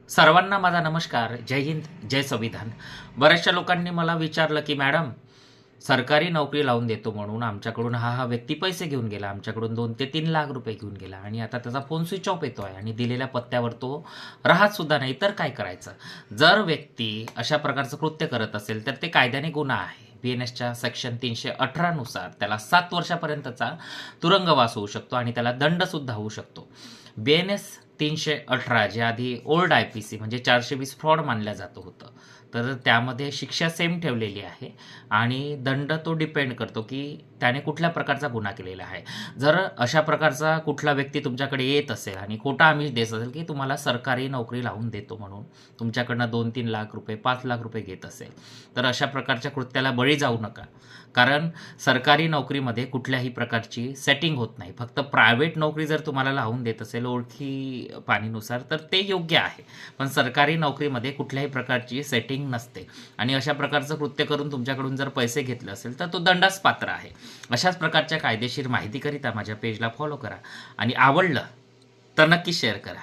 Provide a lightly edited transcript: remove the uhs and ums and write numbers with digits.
सर्वांना माझा नमस्कार. जय हिंद, जय संविधान. बऱ्याचशा लोकांनी मला विचारलं की मॅडम, सरकारी नोकरी लावून देतो म्हणून आमच्याकडून हा व्यक्ती पैसे घेऊन गेला, आमच्याकडून 2 ते 3 लाख रुपये घेऊन गेला आणि आता त्याचा फोन स्विच ऑफ येतो आहे आणि दिलेल्या पत्त्यावर तो राहत सुद्धा नाही, तर काय करायचं? जर व्यक्ती अशा प्रकारचं कृत्य करत असेल तर ते कायद्याने गुन्हा आहे. BNSच्या सेक्शन 318 नुसार त्याला 7 वर्षापर्यंतचा तुरुंगवास होऊ शकतो आणि त्याला दंड सुद्धा होऊ शकतो. BNS 318 जे आधी ओल्ड IPC म्हणजे 420 फ्रॉड मानलं जात होतं, तर त्यामध्ये शिक्षा सेम ठेवलेली आहे आणि दंड तो डिपेंड करतो की त्याने कुठल्या प्रकारचा गुन्हा केलेला आहे. जर अशा प्रकारचा कुठला व्यक्ती तुमच्याकडे येत असेल आणि खोटा आमिष देत असेल की तुम्हाला सरकारी नोकरी लावून देतो म्हणून तुमच्याकडनं 2-3 लाख रुपये, 5 लाख रुपये घेत असेल, तर अशा प्रकारच्या कृत्याला बळी जाऊ नका. कारण सरकारी नोकरीमध्ये कुठल्याही प्रकारची सेटिंग होत नाही. फक्त प्रायव्हेट नोकरी जर तुम्हाला लावून देत असेल ओळखी पाणीनुसार, तर ते योग्य आहे. पण सरकारी नोकरीमध्ये कुठल्याही प्रकारची सेटिंग नसते आणि अशा प्रकारचं कृत्य करून तुमच्याकडून जर पैसे घेतले असेल तर तो दंडास पात्र आहे. अशाच प्रकारच्या कायदेशीर माहितीकरिता माझ्या पेजला फॉलो करा आणि आवडलं तर नक्की शेअर करा.